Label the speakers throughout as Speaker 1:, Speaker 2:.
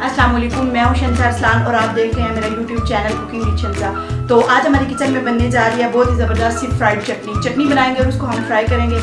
Speaker 1: अस्सलाम वालेकुम, मैं हूं शंसा अरसलान और आप देख रहे हैं मेरा यूट्यूब चैनल कुकिंग विद शंसा। तो आज हमारी किचन में बनने जा रही है बहुत ही ज़बरदस्त सी फ्राइड चटनी बनाएंगे और उसको हम फ्राई करेंगे।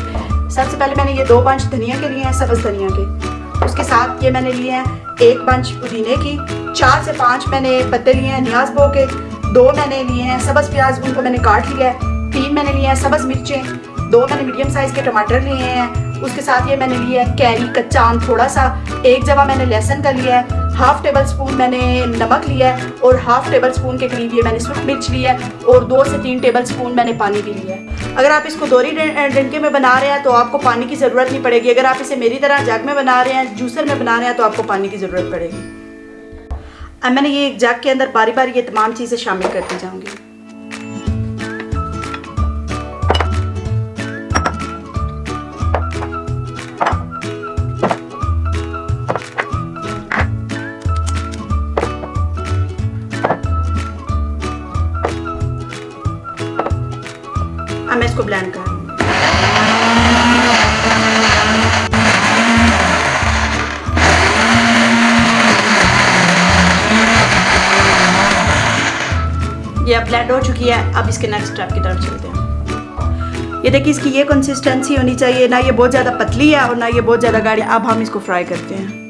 Speaker 1: सबसे पहले मैंने ये 2 बंच धनिया के लिए हैं, सब्ज़ धनिया के। उसके साथ ये मैंने लिए हैं 1 बंच पुदीने की, 4 से 5 मैंने पत्ते लिए हैं न्याज बो के, 2 मैंने लिए हैं सब्ज़ प्याज, उनको मैंने काट लिया है, 3 मैंने लिए हैं सब्ज़ मिर्चें, 2 मैंने मीडियम साइज़ के टमाटर लिए हैं। उसके साथ ये मैंने लिया है कैरी कच्चा आम थोड़ा सा, 1 जवा मैंने लहसुन का लिया है, हाफ टेबल स्पून मैंने नमक लिया है और हाफ टेबल स्पून के करीब ये मैंने सूखी मिर्च लिया है और 2 से 3 टेबल स्पून मैंने पानी भी लिया है। अगर आप इसको दोहरी डंडे में बना रहे हैं तो आपको पानी की ज़रूरत नहीं पड़ेगी। अगर आप इसे मेरी तरह जग में बना रहे हैं, जूसर में बना रहे हैं, तो आपको पानी की ज़रूरत पड़ेगी। अब मैंने ये एक जग के अंदर बारी बारी ये तमाम चीज़ें शामिल करती जाऊँगी। मैं इसको ब्लेंड कर ये अब ब्लेंड हो चुकी है। अब इसके नेक्स्ट स्टेप की तरफ चलते हैं। ये देखिए इसकी ये कंसिस्टेंसी होनी चाहिए, ना ये बहुत ज़्यादा पतली है और ना ये बहुत ज़्यादा गाढ़ी। अब हम इसको फ्राई करते हैं।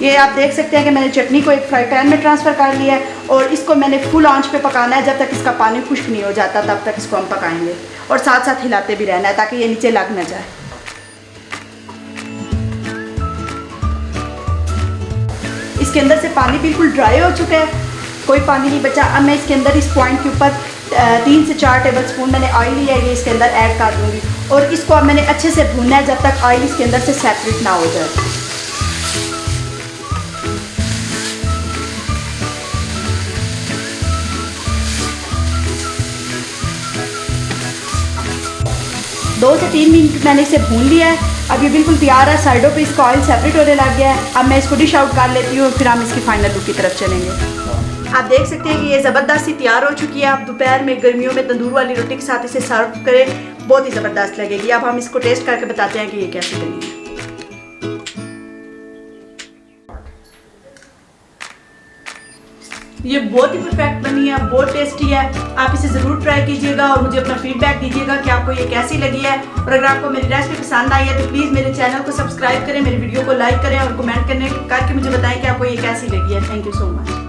Speaker 1: ये आप देख सकते हैं कि मैंने चटनी को एक फ्राई पैन में ट्रांसफ़र कर लिया है और इसको मैंने फुल आंच पे पकाना है। जब तक इसका पानी खुश्क नहीं हो जाता तब तक इसको हम पकाएंगे और साथ साथ हिलाते भी रहना है ताकि ये नीचे लग ना जाए। इसके अंदर से पानी बिल्कुल ड्राई हो चुका है, कोई पानी नहीं बचा। अब मैं इसके अंदर इस पॉइंट के ऊपर 3 से 4 टेबल स्पून मैंने ऑयल लिया है, ये इसके अंदर ऐड कर दूँगी और इसको अब मैंने अच्छे से भूनना है जब तक ऑयल इसके अंदर से सेपरेट ना हो जाए। दो से 3 मिनट मैंने इसे भून लिया है। अब ये बिल्कुल तैयार है, साइडों पे इसका ऑयल सेपरेट होने लग गया है। अब मैं इसको डिश आउट कर लेती हूँ, फिर हम इसकी फाइनल लुक की तरफ चलेंगे। आप देख सकते हैं कि ये ज़बरदस्त सी तैयार हो चुकी है। आप दोपहर में गर्मियों में तंदूर वाली रोटी के साथ इसे सर्व करें, बहुत ही ज़बरदस्त लगेगी। अब हम इसको टेस्ट करके बताते हैं कि ये कैसी बनी है। ये बहुत ही परफेक्ट बनी है, बहुत टेस्टी है। आप इसे ज़रूर ट्राई कीजिएगा और मुझे अपना फीडबैक दीजिएगा कि आपको ये कैसी लगी है। और अगर आपको मेरी रेसिपी पसंद आई है तो प्लीज़ मेरे चैनल को सब्सक्राइब करें, मेरी वीडियो को लाइक करें और कमेंट करके मुझे बताएं कि आपको ये कैसी लगी है। Thank you so much.